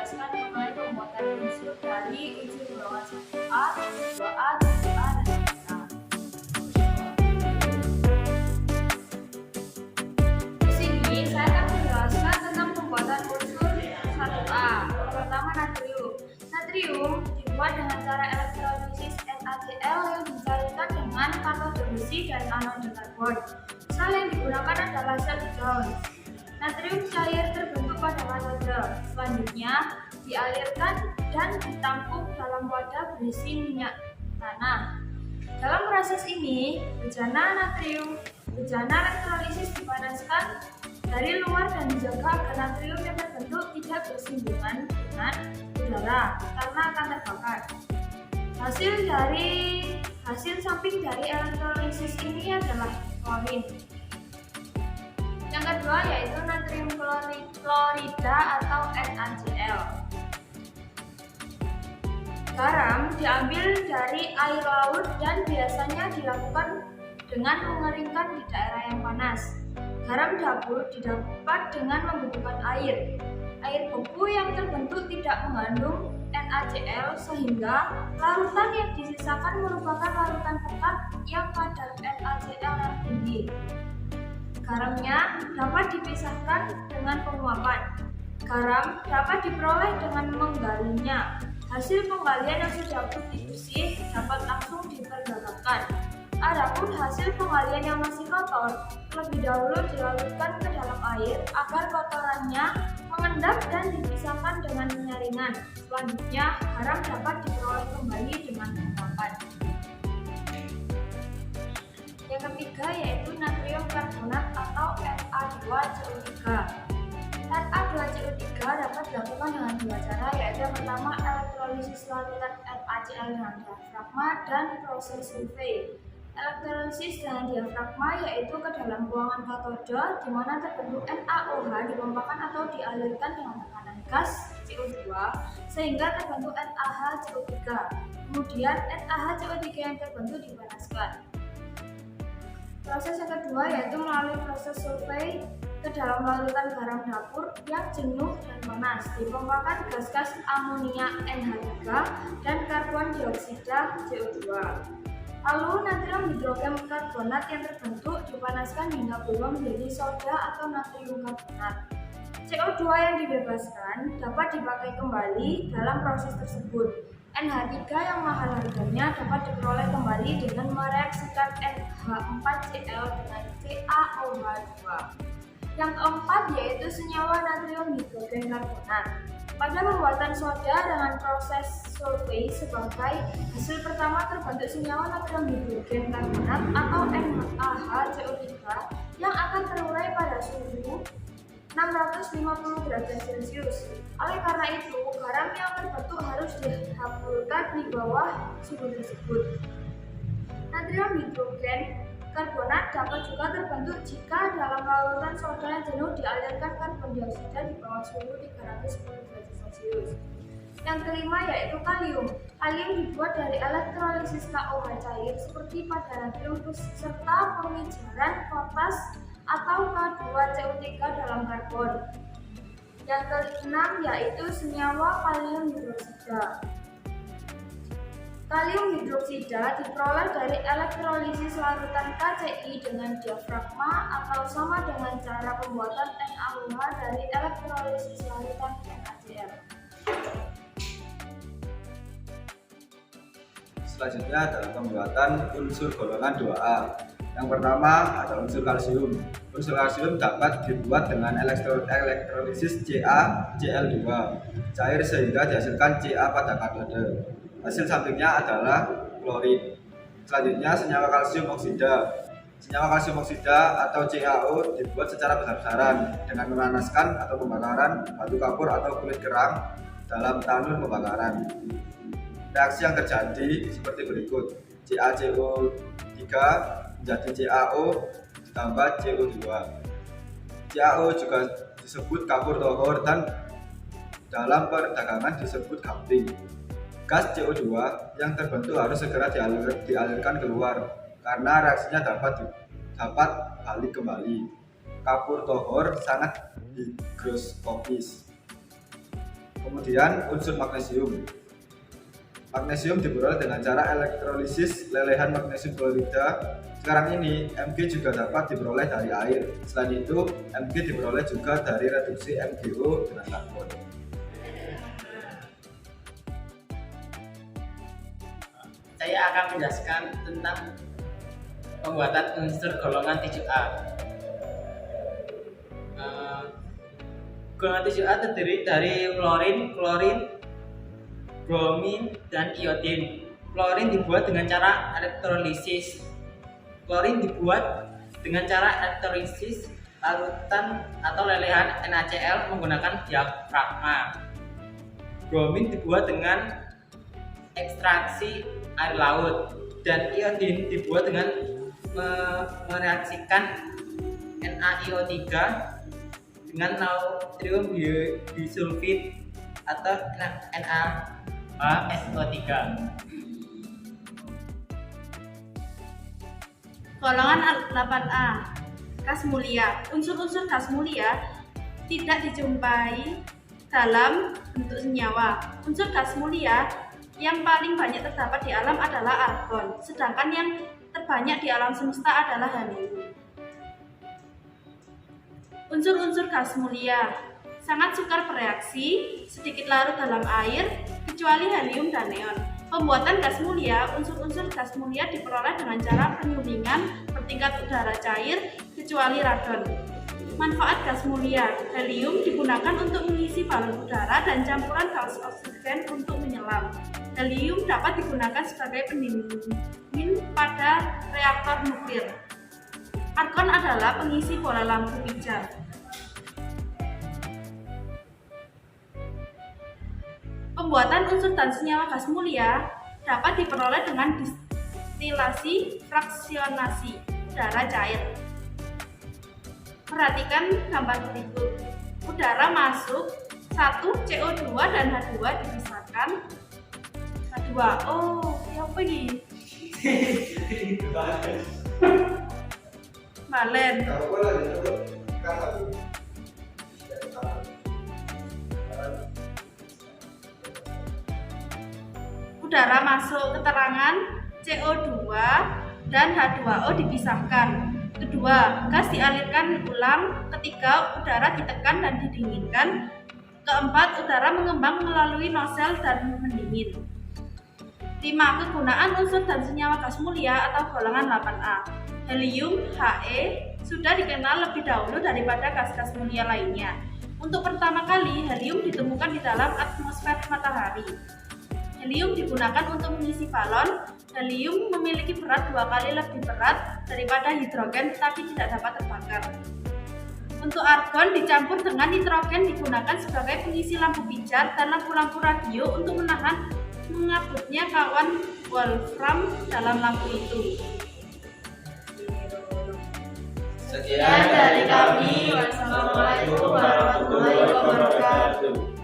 menjelaskan mengenai pembuatan unsur dari unsur golongan 1A, 2A, 3A, dan 3A. Di sini saya akan menjelaskan tentang pembuatan unsur 1A. Pertama, natrium. Natrium dibuat dengan cara elektrolisis NaCl yang dicairkan dengan katode besi dan anode karbon. Sel yang digunakan adalah sel Jones. Natrium cair terbentuk pada katode. Selanjutnya dialirkan dan ditampung dalam wadah berisi minyak tanah. Dalam proses ini, bejana elektrolisis dipanaskan dari luar dan dijaga agar natrium yang terbentuk tidak bersinggungan dengan udara karena akan terbakar. Hasil samping dari elektrolisis ini adalah klorin. Yang kedua yaitu natrium klorida atau NaCl. Garam diambil dari air laut dan biasanya dilakukan dengan mengeringkan di daerah yang panas. Garam dapur didapat dengan membutuhkan air. Air beku yang terbentuk tidak mengandung NaCl sehingga larutan yang disisakan merupakan larutan pekat yang kadar NaCl yang tinggi. Garamnya dapat dipisahkan dengan penguapan. Garam dapat diperoleh dengan menggalinya. Hasil penggalian yang sudah putih bersih dapat langsung diperdagangkan. Adapun hasil penggalian yang masih kotor, lebih dahulu dilarutkan ke dalam air agar kotorannya mengendap dan dipisahkan dengan penyaringan. Selanjutnya, garam dapat diperoleh kembali dengan penguapan. Yang ketiga yaitu natrium karbonat atau Na2CO3. Na2CO3 dapat dilakukan dengan dua cara, yaitu yang pertama elektrolisis larutan NaCl dengan diafragma dan proses sulfate. Elektrolisis dengan diafragma yaitu ke dalam ruangan katode di mana terbentuk NaOH dipompakan atau dialirkan dengan tekanan gas CO2 sehingga terbentuk NaHCO3. Kemudian NaHCO3 yang terbentuk dipanaskan. Proses yang kedua yaitu melalui proses sulfate ke dalam larutan garam dapur yang jenuh dan panas. Dipompakan gas-gas amonia NH3 dan karbon dioksida CO2. Lalu natrium hidrogen karbonat yang terbentuk dipanaskan hingga berubah menjadi soda atau natrium karbonat. CO2 yang dibebaskan dapat dipakai kembali dalam proses tersebut. NH3 yang mahal harganya dapat diperoleh kembali dengan mereaksikan NH4Cl dengan CaOH2. Yang keempat yaitu senyawa natrium hidrogen karbonat. Pada pembuatan soda dengan proses sulfate sebagai hasil pertama terbentuk senyawa natrium hidrogen karbonat atau NaHCO3 yang akan terurai pada suhu 650 derajat Celcius. Oleh karena itu, garam yang terbentuk harus dihapurkan di bawah suhu tersebut. Natrium hidrogen karbonat dapat juga terbentuk jika dalam larutan soda yang jenuh dialirkan karbon dioksida di bawah suhu 310 derajat Celcius. Yang kelima yaitu kalium. Kalium dibuat dari elektrolisis KOH cair seperti pada natrium serta pengijaran potas atau K2CO3 dalam karbon. Yang keenam yaitu senyawa kalium hidroksida. Kalium hidroksida diperoleh dari elektrolisis larutan KCl dengan diafragma atau sama dengan cara pembuatan NaOH dari elektrolisis larutan NaCl. Selanjutnya adalah pembuatan unsur golongan 2A. Yang pertama ada unsur kalsium. Unsur kalsium dapat dibuat dengan elektrolisis CaCl2 cair sehingga dihasilkan Ca pada katode. Hasil sampingnya adalah klorin. Selanjutnya senyawa kalsium oksida. Senyawa kalsium oksida atau CaO dibuat secara besar-besaran dengan memanaskan atau pembakaran batu kapur atau kulit kerang dalam tanur pembakaran. Reaksi yang terjadi seperti berikut: CaCO3 menjadi CaO ditambah CO2. CaO juga disebut kapur tohor dan dalam perdagangan disebut gamping. Gas CO2 yang terbentuk harus segera dialirkan keluar karena reaksinya dapat balik kembali. Kapur tohor sangat higroskopis. Kemudian unsur magnesium. Magnesium diperoleh dengan cara elektrolisis lelehan magnesium klorida. Sekarang ini Mg juga dapat diperoleh dari air. Selain itu, Mg diperoleh juga dari reduksi MgO dengan karbon. Saya akan menjelaskan tentang pembuatan unsur golongan 7A. Golongan 7A terdiri dari fluorin, klorin, bromin, dan iodin. Fluorin dibuat dengan cara elektrolisis. Klorin dibuat dengan cara elektrolisis larutan atau lelehan NaCl menggunakan diafragma. Bromin dibuat dengan ekstraksi air laut, dan iodin dibuat dengan mereaksikan NaIO3 dengan natrium disulfid atau NaHSO3. Golongan 8A, gas mulia. Unsur-unsur gas mulia tidak dijumpai dalam bentuk senyawa. Unsur gas mulia yang paling banyak terdapat di alam adalah argon, sedangkan yang terbanyak di alam semesta adalah helium. Unsur-unsur gas mulia sangat sukar bereaksi, sedikit larut dalam air, kecuali helium dan neon. Pembuatan gas mulia, unsur-unsur gas mulia diperoleh dengan cara penyulingan bertingkat udara cair, kecuali radon. Manfaat gas mulia, helium digunakan untuk mengisi balon udara dan campuran gas oksigen untuk menyelam. Helium dapat digunakan sebagai pendingin pada reaktor nuklir. Argon adalah pengisi bola lampu pijar. Pembuatan unsur dan senyawa gas mulia dapat diperoleh dengan distilasi fraksionasi udara cair. Perhatikan gambar berikut. Udara masuk, 1 CO2 dan H2 dipisahkan. H2O, ya apa ini? Balen. Udara masuk, keterangan CO2 dan H2O dipisahkan. Kedua, gas dialirkan ulang. Ketiga, udara ditekan dan didinginkan. Keempat, udara mengembang melalui nozzle dan mendingin. 5. Kegunaan unsur dan senyawa gas mulia atau golongan 8A. Helium, He, sudah dikenal lebih dahulu daripada gas-gas mulia lainnya. Untuk pertama kali, helium ditemukan di dalam atmosfer matahari. Helium digunakan untuk mengisi balon. Helium memiliki berat 2 kali lebih berat daripada hidrogen tetapi tidak dapat terbakar. Untuk argon dicampur dengan nitrogen digunakan sebagai pengisi lampu pijar dan lampu-lampu radio untuk menahan mengabutnya kawan wolfram dalam lampu itu. Sekian dari kami. Wassalamualaikum warahmatullahi wabarakatuh.